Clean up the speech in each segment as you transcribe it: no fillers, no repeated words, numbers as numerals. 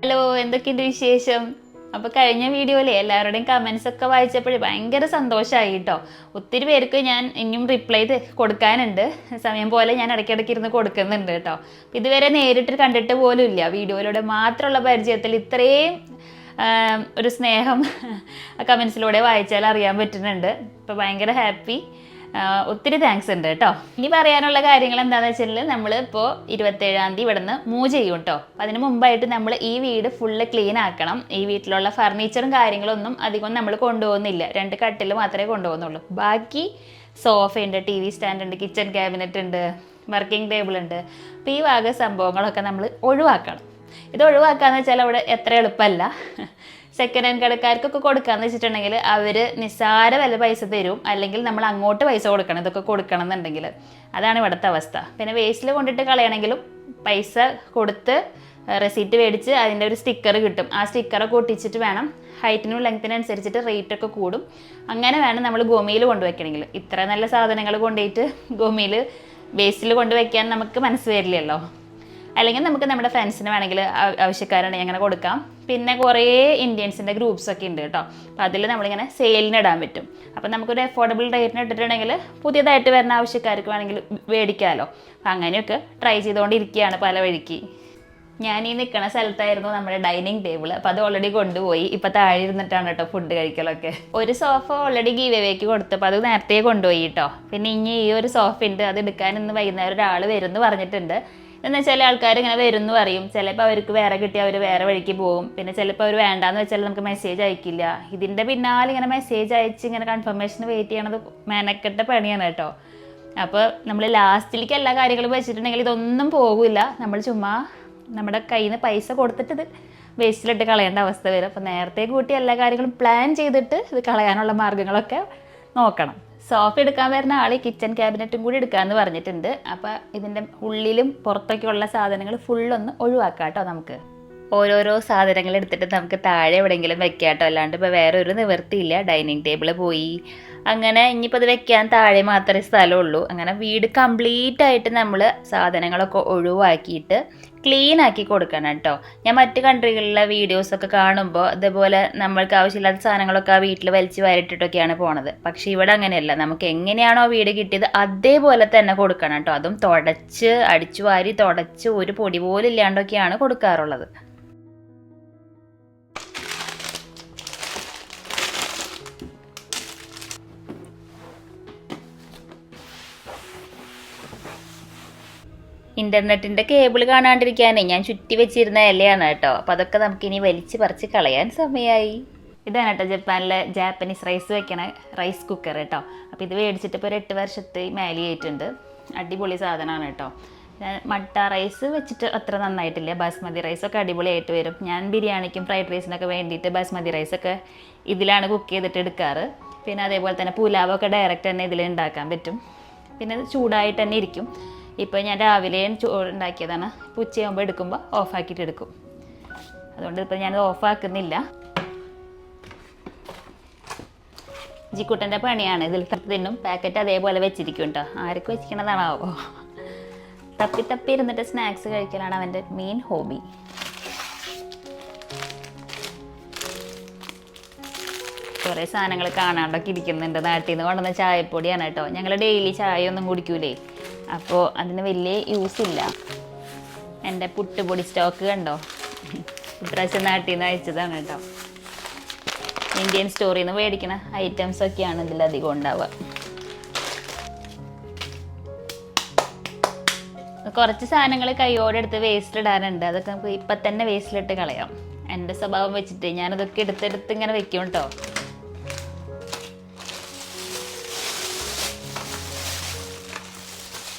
Hello, എന്തൊക്കെയുണ്ട് വിശേഷം? അപ്പോൾ കഴിഞ്ഞ വീഡിയോയിലെ എല്ലാവരുടെയും കമൻസ് ഒക്കെ വായിച്ചപ്പോഴേ ഭയങ്കര സന്തോഷമായി കേട്ടോ. ഒത്തിരി പേർക്ക് ഞാൻ ഇനിയും റിപ്ലൈ കൊടുക്കാനുണ്ട്. സമയം പോലെ ഞാൻ ഇടയ്ക്കിടയ്ക്ക് ഇരുന്ന് കൊടുക്കുന്നുണ്ട് കേട്ടോ. ഇതുവരെ നേരിട്ട് കണ്ടിട്ട് പോലും ഇല്ല, വീഡിയോയിലൂടെ മാത്രമുള്ള പരിചയത്തിൽ ഇത്രയും ഒരു സ്നേഹം കമൻസിലൂടെ വായിച്ചാൽ അറിയാൻ പറ്റുന്നുണ്ട്. ഇപ്പോൾ ഭയങ്കര ഹാപ്പി. ഒത്തിരി താങ്ക്സ് ഉണ്ട് കേട്ടോ. ഇനി പറയാനുള്ള കാര്യങ്ങൾ എന്താണെന്ന് വെച്ചാൽ നമ്മൾ ഇപ്പോൾ 27-ാം തീയതി ഇവിടെ നിന്ന് മൂവ് ചെയ്യും കേട്ടോ. അതിന് മുമ്പായിട്ട് നമ്മൾ ഈ വീട് ഫുള്ള് ക്ലീൻ ആക്കണം. ഈ വീട്ടിലുള്ള ഫർണിച്ചറും കാര്യങ്ങളൊന്നും അധികം നമ്മൾ കൊണ്ടുപോകുന്നില്ല. 2 കട്ടിൽ മാത്രമേ കൊണ്ടുപോകുന്നുള്ളൂ. ബാക്കി സോഫയുണ്ട്, TV സ്റ്റാൻഡ് ഉണ്ട്, കിച്ചൺ ക്യാബിനറ്റ് ഉണ്ട്, വർക്കിംഗ് ടേബിൾ ഉണ്ട്. അപ്പോൾ ഈ വക സംഭവങ്ങളൊക്കെ നമ്മൾ ഒഴിവാക്കണം. ഇത് ഒഴിവാക്കാന്ന് വെച്ചാൽ അവിടെ എത്ര എളുപ്പമല്ല. സെക്കൻഡ് ഹാൻഡ് കടക്കാർക്കൊക്കെ കൊടുക്കാന്ന് വെച്ചിട്ടുണ്ടെങ്കിൽ അവർ നിസ്സാര വില പൈസ തരും, അല്ലെങ്കിൽ നമ്മൾ അങ്ങോട്ട് പൈസ കൊടുക്കണം ഇതൊക്കെ കൊടുക്കണം എന്നുണ്ടെങ്കിൽ. അതാണ് ഇവിടുത്തെ അവസ്ഥ. പിന്നെ വേസ്റ്റിൽ കൊണ്ടിട്ട് കളയണമെങ്കിലും പൈസ കൊടുത്ത് റെസീറ്റ് മേടിച്ച് അതിൻ്റെ ഒരു സ്റ്റിക്കർ കിട്ടും. ആ സ്റ്റിക്കറൊക്കെ ഒട്ടിച്ചിട്ട് വേണം. ഹൈറ്റിനും ലെങ്ത്തിനും അനുസരിച്ചിട്ട് റേറ്റൊക്കെ കൂടും. അങ്ങനെ വേണം നമ്മൾ ഗോമിയിൽ കൊണ്ടുവയ്ക്കണമെങ്കിൽ. ഇത്ര നല്ല സാധനങ്ങൾ കൊണ്ടുപോയിട്ട് ഗോമിയിൽ വേസ്റ്റിൽ കൊണ്ടുവയ്ക്കാൻ നമുക്ക് മനസ്സ് വരില്ലല്ലോ. അല്ലെങ്കിൽ നമുക്ക് നമ്മുടെ ഫ്രണ്ട്സിന് വേണമെങ്കിൽ ആവശ്യക്കാരുണ്ടെങ്കിൽ അങ്ങനെ കൊടുക്കാം. പിന്നെ കുറേ ഇന്ത്യൻസിൻ്റെ ഗ്രൂപ്പ്സൊക്കെ ഉണ്ട് കേട്ടോ. അപ്പോൾ അതിൽ നമ്മളിങ്ങനെ സെയിലിന് ഇടാൻ പറ്റും. അപ്പോൾ നമുക്കൊരു അഫോർഡബിൾ റേറ്റിന് ഇട്ടിട്ടുണ്ടെങ്കിൽ പുതിയതായിട്ട് വരുന്ന ആവശ്യക്കാർക്ക് വേണമെങ്കിൽ മേടിക്കാമല്ലോ. അപ്പോൾ അങ്ങനെയൊക്കെ ട്രൈ ചെയ്തുകൊണ്ടിരിക്കുകയാണ് പല വഴിക്ക്. ഞാൻ ഈ നിൽക്കുന്ന സ്ഥലത്തായിരുന്നു നമ്മുടെ ഡൈനിങ് ടേബിൾ. അപ്പോൾ അത് ഓൾറെഡി കൊണ്ടുപോയി. ഇപ്പോൾ താഴെ ഇരുന്നിട്ടാണ് കേട്ടോ ഫുഡ് കഴിക്കലൊക്കെ. ഒരു സോഫ ഓൾറെഡി ഗീവ് അവേക്ക് കൊടുത്തപ്പോൾ അത് നേരത്തെ കൊണ്ടുപോയി കേട്ടോ. പിന്നെ ഇനി ഈ ഒരു സോഫ ഉണ്ട്, അത് എടുക്കാൻ ഇന്ന് വൈകുന്നേരം ഒരാൾ വരുമെന്ന് പറഞ്ഞിട്ടുണ്ട്. എന്നാൽ ചില ആൾക്കാർ ഇങ്ങനെ വരുമെന്ന് പറയും. ചിലപ്പോൾ അവർക്ക് വേറെ കിട്ടി അവർ വേറെ വഴിക്ക് പോകും. പിന്നെ ചിലപ്പോൾ അവർ വേണ്ടാന്ന് വെച്ചാൽ നമുക്ക് മെസ്സേജ് അയക്കില്ല. ഇതിൻ്റെ പിന്നാലെ ഇങ്ങനെ മെസ്സേജ് അയച്ച് ഇങ്ങനെ കൺഫർമേഷന് വെയിറ്റ് ചെയ്യണത് മെനക്കെട്ട പണിയാണ് കേട്ടോ. അപ്പോൾ നമ്മൾ ലാസ്റ്റിലേക്ക് എല്ലാ കാര്യങ്ങളും വെച്ചിട്ടുണ്ടെങ്കിൽ ഇതൊന്നും പോകില്ല. നമ്മൾ ചുമ്മാ നമ്മുടെ കയ്യിൽ നിന്ന് പൈസ കൊടുത്തിട്ട് ഇത് വേസ്റ്റിലിട്ട് കളയേണ്ട അവസ്ഥ വരും. അപ്പോൾ നേരത്തെ കൂട്ടി എല്ലാ കാര്യങ്ങളും പ്ലാൻ ചെയ്തിട്ട് ഇത് കളയാനുള്ള മാർഗ്ഗങ്ങളൊക്കെ നോക്കണം. സോഫ എടുക്കാൻ വരുന്ന ആൾ കിച്ചൺ ക്യാബിനറ്റും കൂടി എടുക്കാമെന്ന് പറഞ്ഞിട്ടുണ്ട്. അപ്പോൾ ഇതിൻ്റെ ഉള്ളിലും പുറത്തൊക്കെയുള്ള സാധനങ്ങൾ ഫുള്ളൊന്ന് ഒഴിവാക്കാം കേട്ടോ. നമുക്ക് ഓരോരോ സാധനങ്ങൾ എടുത്തിട്ട് നമുക്ക് താഴെ എവിടെയെങ്കിലും വെക്കാം കേട്ടോ. അല്ലാണ്ട് ഇപ്പോൾ വേറെ ഒരു നിവൃത്തിയില്ല. ഡൈനിങ് ടേബിൾ പോയി. അങ്ങനെ ഇനിയിപ്പോൾ അത് വെക്കാൻ താഴെ മാത്രമേ സ്ഥലമുള്ളൂ. അങ്ങനെ വീട് കംപ്ലീറ്റ് ആയിട്ട് നമ്മൾ സാധനങ്ങളൊക്കെ ഒഴിവാക്കിയിട്ട് ക്ലീൻ ആക്കി കൊടുക്കണം കേട്ടോ. ഞാൻ മറ്റ് കൺട്രികളിലെ വീഡിയോസൊക്കെ കാണുമ്പോൾ ഇതേപോലെ നമ്മൾക്ക് ആവശ്യമില്ലാത്ത സാധനങ്ങളൊക്കെ ആ വീട്ടിൽ വലിച്ച് വാരിട്ടിട്ടൊക്കെയാണ് പോണത്. പക്ഷേ ഇവിടെ അങ്ങനെയല്ല. നമുക്ക് എങ്ങനെയാണോ വീട് കിട്ടിയത് അതേപോലെ തന്നെ കൊടുക്കണം കേട്ടോ. അതും തുടച്ച് അടിച്ചു വാരി തുടച്ച് ഒരു പൊടി പോലും ഇല്ലാണ്ടൊക്കെയാണ് കൊടുക്കാറുള്ളത്. ഇൻ്റർനെറ്റിൻ്റെ കേബിൾ കാണാണ്ടിരിക്കാനേ ഞാൻ ചുറ്റി വെച്ചിരുന്ന ഇലയാണ് കേട്ടോ. അപ്പോൾ അതൊക്കെ നമുക്കിനി വലിച്ച് പറിച്ച് കളയാൻ സമയമായി. ഇതാണ് കേട്ടോ ജപ്പാനിലെ ജാപ്പനീസ് റൈസ് വെക്കണ റൈസ് കുക്കർ കേട്ടോ. അപ്പോൾ ഇത് മേടിച്ചിട്ട് ഇപ്പോൾ ഒരു 8 വർഷത്തെ മേലിയായിട്ടുണ്ട്. അടിപൊളി സാധനമാണ് കേട്ടോ. മട്ട റൈസ് വെച്ചിട്ട് അത്ര നന്നായിട്ടില്ല. ബാസ്മതി റൈസൊക്കെ അടിപൊളിയായിട്ട് വരും. ഞാൻ ബിരിയാണിക്കും ഫ്രൈഡ് റൈസിനൊക്കെ വേണ്ടിയിട്ട് ബാസ്മതി റൈസൊക്കെ ഇതിലാണ് കുക്ക് ചെയ്തിട്ട് എടുക്കാറ്. പിന്നെ അതേപോലെ തന്നെ പുലാവൊക്കെ ഡയറക്റ്റ് തന്നെ ഇതിൽ ഉണ്ടാക്കാൻ പറ്റും. പിന്നെ ഇത് ചൂടായിട്ട് തന്നെ ഇരിക്കും. ഇപ്പോൾ ഞാൻ രാവിലെ ഉണ്ടാക്കിയതാണ്. ഇപ്പോൾ ഉച്ചയാകുമ്പോൾ എടുക്കുമ്പോൾ ഓഫാക്കിയിട്ട് എടുക്കും. അതുകൊണ്ട് ഇപ്പോൾ ഞാനത് ഓഫാക്കുന്നില്ല. ജിക്കുട്ടൻ്റെ പണിയാണ്. ഇതിൽ തിന്നും പാക്കറ്റ് അതേപോലെ വെച്ചിരിക്കും കേട്ടോ. ആർക്ക് വെച്ചിരിക്കണതാണാവോ. തപ്പി തപ്പി ഇരുന്നിട്ട് സ്നാക്സ് കഴിക്കലാണ് അവൻ്റെ മെയിൻ ഹോബി. കുറേ സാധനങ്ങൾ കാണാണ്ടൊക്കെ ഇരിക്കുന്നുണ്ട്. നാട്ടിൽ നിന്ന് കൊണ്ടുവന്ന ചായപ്പൊടിയാണ് കേട്ടോ. ഞങ്ങൾ ഡെയിലി ചായ ഒന്നും കുടിക്കൂലേ, അപ്പോൾ അതിന് വലിയ യൂസില്ല. എൻ്റെ പുട്ടുപൊടി സ്റ്റോക്ക് കണ്ടോ, ഇപ്രാവശ്യം നാട്ടിൽ നിന്ന് അയച്ചതാണ് കേട്ടോ. ഇന്ത്യൻ സ്റ്റോറിൽ നിന്ന് മേടിക്കുന്ന ഐറ്റംസൊക്കെയാണ് ഇതിലധികം ഉണ്ടാവുക. കുറച്ച് സാധനങ്ങൾ കൈയോടെ എടുത്ത് വേസ്റ്റിലിടാനുണ്ട്. അതൊക്കെ നമുക്ക് ഇപ്പം തന്നെ വേസ്റ്റിലിട്ട് കളയാം. എൻ്റെ സ്വഭാവം വെച്ചിട്ട് ഞാനതൊക്കെ എടുത്തെടുത്ത് ഇങ്ങനെ വെക്കും കേട്ടോ.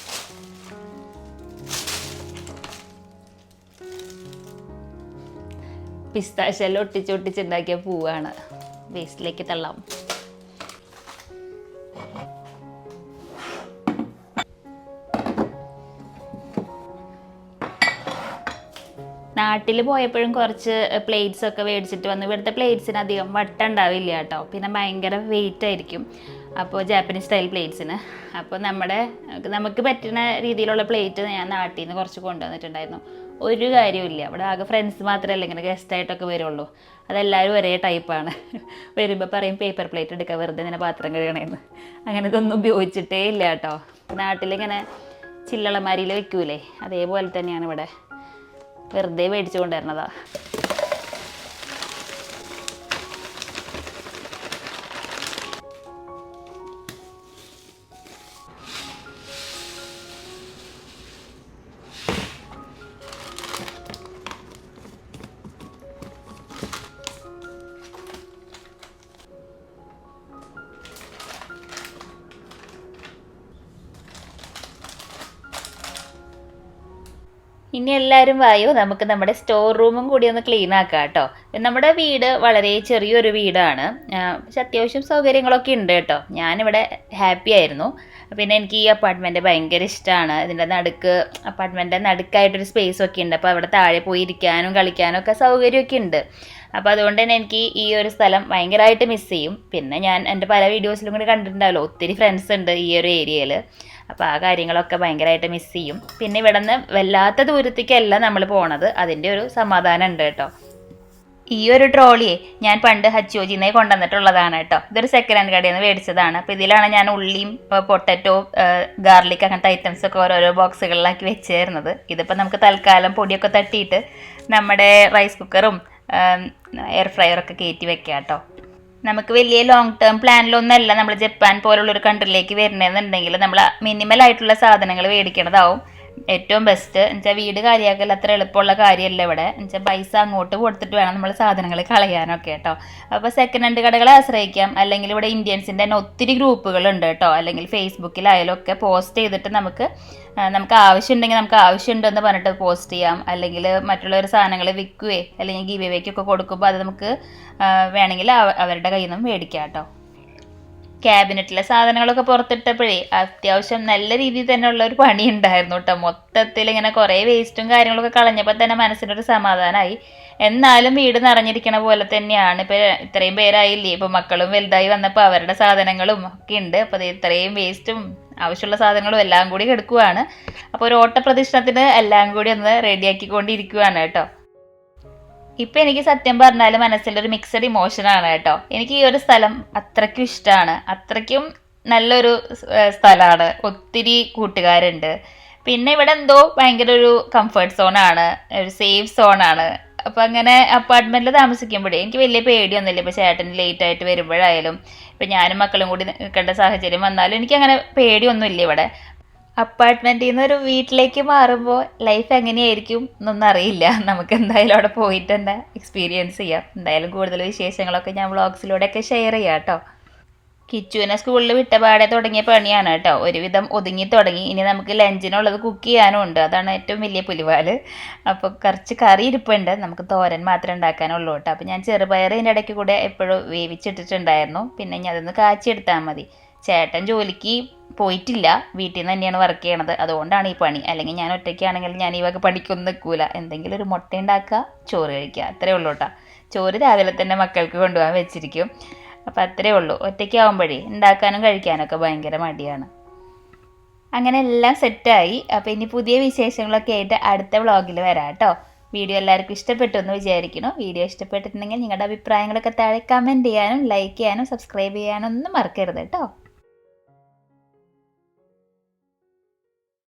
പിസ്താശെല്ലാം ഒട്ടിച്ചുണ്ടാക്കിയ പൂവാണ്. വേസ്റ്റിലേക്ക് തള്ളാം. നാട്ടിൽ പോയപ്പോഴും കുറച്ച് പ്ലേറ്റ്സ് ഒക്കെ മേടിച്ചിട്ട് വന്നു. ഇവിടുത്തെ പ്ലേറ്റ്സിന് അധികം വട്ടം ഉണ്ടാവില്ല കേട്ടോ. പിന്നെ ഭയങ്കര വെയിറ്റ് ആയിരിക്കും. അപ്പോൾ ജാപ്പനീസ് സ്റ്റൈൽ പ്ലേറ്റ്സിന്. അപ്പോൾ നമുക്ക് പറ്റുന്ന രീതിയിലുള്ള പ്ലേറ്റ് ഞാൻ നാട്ടിൽ നിന്ന് കുറച്ച് കൊണ്ടുവന്നിട്ടുണ്ടായിരുന്നു. ഒരു കാര്യമില്ല. അവിടെ ആകെ ഫ്രണ്ട്സ് മാത്രമല്ല ഇങ്ങനെ ഗസ്റ്റായിട്ടൊക്കെ വരുള്ളൂ. അതെല്ലാവരും ഒരേ ടൈപ്പാണ്. വരുമ്പോൾ പറയും പേപ്പർ പ്ലേറ്റ് എടുക്കുക, വെറുതെ ഇങ്ങനെ പാത്രം കഴുകണേന്ന്. അങ്ങനെ ഇതൊന്നും ഉപയോഗിച്ചിട്ടേ ഇല്ല കേട്ടോ. നാട്ടിലിങ്ങനെ ചില്ലളമാരിയിൽ വെക്കൂലേ, അതേപോലെ തന്നെയാണ് ഇവിടെ. വെറുതെ മേടിച്ചു കൊണ്ടുവരണതാണ്. ഇനി എല്ലാവരും വായോ, നമുക്ക് നമ്മുടെ സ്റ്റോർ റൂമും കൂടി ഒന്ന് ക്ലീൻ ആക്കാം കേട്ടോ. നമ്മുടെ വീട് വളരെ ചെറിയൊരു വീടാണ്, പക്ഷെ അത്യാവശ്യം സൗകര്യങ്ങളൊക്കെ ഉണ്ട് കേട്ടോ. ഞാനിവിടെ ഹാപ്പി ആയിരുന്നു. പിന്നെ എനിക്ക് ഈ അപ്പാർട്ട്മെൻറ്റ് ഭയങ്കര ഇഷ്ടമാണ്. ഇതിൻ്റെ അപ്പാർട്ട്മെൻറ്റിൻ്റെ നടുക്കായിട്ടൊരു സ്പേസ് ഒക്കെ ഉണ്ട്. അപ്പോൾ അവിടെ താഴെ പോയി ഇരിക്കാനും കളിക്കാനും ഒക്കെ സൗകര്യമൊക്കെ ഉണ്ട്. അപ്പോൾ അതുകൊണ്ട് തന്നെ എനിക്ക് ഈ ഒരു സ്ഥലം ഭയങ്കരമായിട്ട് മിസ് ചെയ്യും. പിന്നെ ഞാൻ എൻ്റെ പല വീഡിയോസിലും കൂടി കണ്ടിട്ടുണ്ടാവല്ലോ, ഒത്തിരി ഫ്രണ്ട്സ് ഉണ്ട് ഈ ഒരു ഏരിയയിൽ. അപ്പോൾ ആ കാര്യങ്ങളൊക്കെ ഭയങ്കരമായിട്ട് മിസ് ചെയ്യും. പിന്നെ ഇവിടെ നിന്ന് വല്ലാത്ത ദൂരത്തേക്കല്ല നമ്മൾ പോണത്, അതിൻ്റെ ഒരു സമാധാനം ഉണ്ട് കേട്ടോ. ഈ ഒരു ട്രോളിയെ ഞാൻ പണ്ട് ഹച്ചോജിന്നേ കൊണ്ടുവന്നിട്ടുള്ളതാണ് കേട്ടോ. ഇതൊരു സെക്കൻഡ് ഹാൻഡ് കടയിൽ നിന്ന് മേടിച്ചതാണ്. അപ്പോൾ ഇതിലാണ് ഞാൻ ഉള്ളിയും പൊട്ടറ്റോ, ഗാർലിക് അങ്ങനത്തെ ഐറ്റംസ് ഒക്കെ ഓരോരോ ബോക്സുകളിലാക്കി വെച്ചിരുന്നത്. ഇതിപ്പോൾ നമുക്ക് തൽക്കാലം പൊടിയൊക്കെ തട്ടിയിട്ട് നമ്മുടെ റൈസ് കുക്കറും എയർ ഫ്രയറൊക്കെ കയറ്റി വെക്കാം കേട്ടോ. നമുക്ക് വലിയ ലോങ് ടേം പ്ലാനിലൊന്നല്ല നമ്മൾ ജപ്പാൻ പോലുള്ളൊരു കൺട്രിയിലേക്ക് വരുന്നതെന്നുണ്ടെങ്കിൽ നമ്മൾ മിനിമൽ ആയിട്ടുള്ള സാധനങ്ങൾ മേടിക്കണതാവും ഏറ്റവും ബെസ്റ്റ്. എന്നുവെച്ചാൽ വീട് കാര്യമാക്കൽ അത്ര എളുപ്പമുള്ള കാര്യമല്ല ഇവിടെ. എന്നുവെച്ചാൽ പൈസ അങ്ങോട്ട് കൊടുത്തിട്ട് വേണം നമ്മൾ സാധനങ്ങൾ കളയാനൊക്കെ കേട്ടോ. അപ്പോൾ സെക്കൻഡ് ഹാൻഡ് കടകളെ ആശ്രയിക്കാം. അല്ലെങ്കിൽ ഇവിടെ ഇന്ത്യൻസിൻ്റെ തന്നെ ഒത്തിരി ഗ്രൂപ്പുകളുണ്ട് കേട്ടോ. അല്ലെങ്കിൽ ഫേസ്ബുക്കിലായാലും ഒക്കെ പോസ്റ്റ് ചെയ്തിട്ട് നമുക്ക് ആവശ്യമുണ്ടെങ്കിൽ നമുക്ക് ആവശ്യമുണ്ടെന്ന് പറഞ്ഞിട്ട് പോസ്റ്റ് ചെയ്യാം. അല്ലെങ്കിൽ മറ്റുള്ളവർ സാധനങ്ങൾ വിൽക്കുകയോ അല്ലെങ്കിൽ ഗിവ് എവേക്കൊക്കെ കൊടുക്കുമ്പോൾ അത് നമുക്ക് വേണമെങ്കിൽ അവരുടെ കയ്യിൽ നിന്നും മേടിക്കാം കേട്ടോ. ക്യാബിനറ്റിലെ സാധനങ്ങളൊക്കെ പുറത്തിട്ടപ്പോഴേ അത്യാവശ്യം നല്ല രീതിയിൽ തന്നെ ഉള്ള ഒരു പണി ഉണ്ടായിരുന്നു കേട്ടോ. മൊത്തത്തിൽ ഇങ്ങനെ കുറേ വേസ്റ്റും കാര്യങ്ങളൊക്കെ കളഞ്ഞപ്പോൾ തന്നെ മനസ്സിനൊരു സമാധാനമായി. എന്നാലും വീട് നിറഞ്ഞിരിക്കണ പോലെ തന്നെയാണ്. ഇപ്പോൾ ഇത്രയും പേരായില്ലേ, ഇപ്പോൾ മക്കളും വലുതായി വന്നപ്പോൾ അവരുടെ സാധനങ്ങളും ഒക്കെ ഉണ്ട്. അപ്പോൾ ഇത്രയും വേസ്റ്റും ആവശ്യമുള്ള സാധനങ്ങളും എല്ലാം കൂടി കിടക്കുവാണ്. അപ്പോൾ ഒരു ഓട്ടപ്രദക്ഷിണത്തിന് എല്ലാം കൂടി ഒന്ന് റെഡിയാക്കിക്കൊണ്ടിരിക്കുവാണ് കേട്ടോ. ഇപ്പം എനിക്ക് സത്യം പറഞ്ഞാൽ മനസ്സിലൊരു മിക്സഡ് ഇമോഷനാണ് കേട്ടോ. എനിക്ക് ഈ ഒരു സ്ഥലം അത്രയ്ക്കും ഇഷ്ടമാണ്. അത്രയ്ക്കും നല്ലൊരു സ്ഥലമാണ്. ഒത്തിരി കൂട്ടുകാരുണ്ട്. പിന്നെ ഇവിടെ എന്തോ ഭയങ്കര ഒരു കംഫർട്ട് സോണാണ്, ഒരു സേഫ് സോണാണ്. അപ്പം അങ്ങനെ അപ്പാർട്ട്മെൻറ്റിൽ താമസിക്കുമ്പോഴേ എനിക്ക് വലിയ പേടിയൊന്നുമില്ല. ഇപ്പോൾ ചേട്ടൻ ലേറ്റ് ആയിട്ട് വരുമ്പോഴായാലും ഇപ്പം ഞാനും മക്കളും കൂടി നിൽക്കേണ്ട സാഹചര്യം വന്നാലും എനിക്കങ്ങനെ പേടിയൊന്നുമില്ല ഇവിടെ. അപ്പാർട്ട്മെൻറ്റിൽ നിന്ന് ഒരു വീട്ടിലേക്ക് മാറുമ്പോൾ ലൈഫ് എങ്ങനെയായിരിക്കും എന്നൊന്നും അറിയില്ല. നമുക്ക് എന്തായാലും അവിടെ പോയിട്ട് തന്നെ എക്സ്പീരിയൻസ് ചെയ്യാം. എന്തായാലും കൂടുതൽ വിശേഷങ്ങളൊക്കെ ഞാൻ വ്ളോഗ്സിലൂടെയൊക്കെ ഷെയർ ചെയ്യാം കേട്ടോ. കിച്ചുവിനെ സ്കൂളിൽ വിട്ടപാടെ തുടങ്ങിയ പണിയാണ് കേട്ടോ. ഒരുവിധം ഒതുങ്ങി തുടങ്ങി. ഇനി നമുക്ക് ലഞ്ചിനുള്ളത് കുക്ക് ചെയ്യാനും ഉണ്ട്. അതാണ് ഏറ്റവും വലിയ പുലിവാല്. അപ്പോൾ കുറച്ച് കറി ഇരിപ്പുണ്ട്, നമുക്ക് തോരൻ മാത്രമേ ഉണ്ടാക്കാനുള്ളൂ കേട്ടോ. അപ്പോൾ ഞാൻ ചെറുപയർ ഇതിൻ്റെ ഇടയ്ക്ക് കൂടെ എപ്പോഴും വേവിച്ചിട്ടിട്ടുണ്ടായിരുന്നു. പിന്നെ ഇനി അതൊന്ന് കാച്ചിയെടുത്താൽ മതി. ചേട്ടൻ ജോലിക്ക് പോയിട്ടില്ല, വീട്ടിൽ നിന്ന് തന്നെയാണ് വർക്ക് ചെയ്യണത്. അതുകൊണ്ടാണ് ഈ പണി. അല്ലെങ്കിൽ ഞാൻ ഒറ്റയ്ക്കാണെങ്കിൽ ഞാൻ ഈ വക പണിക്കൊന്നും നിൽക്കൂല. എന്തെങ്കിലും ഒരു മുട്ട ഉണ്ടാക്കുക, ചോറ് കഴിക്കുക, അത്രേ ഉള്ളൂ കേട്ടോ. ചോറ് രാവിലെ തന്നെ മക്കൾക്ക് കൊണ്ടുപോകാൻ വെച്ചിരിക്കും. അപ്പം അത്രേ ഉള്ളൂ. ഒറ്റയ്ക്കാവുമ്പോഴേ ഉണ്ടാക്കാനും കഴിക്കാനൊക്കെ ഭയങ്കര മടിയാണ്. അങ്ങനെ എല്ലാം സെറ്റായി. അപ്പോൾ ഇനി പുതിയ വിശേഷങ്ങളൊക്കെ ആയിട്ട് അടുത്ത വ്ളോഗിൽ വരാം കേട്ടോ. വീഡിയോ എല്ലാവർക്കും ഇഷ്ടപ്പെട്ടു എന്ന് വിചാരിക്കുന്നു. വീഡിയോ ഇഷ്ടപ്പെട്ടിട്ടുണ്ടെങ്കിൽ നിങ്ങളുടെ അഭിപ്രായങ്ങളൊക്കെ താഴെ കമൻറ്റ് ചെയ്യാനും ലൈക്ക് ചെയ്യാനും സബ്സ്ക്രൈബ് ചെയ്യാനും ഒന്നും മറക്കരുത് കേട്ടോ.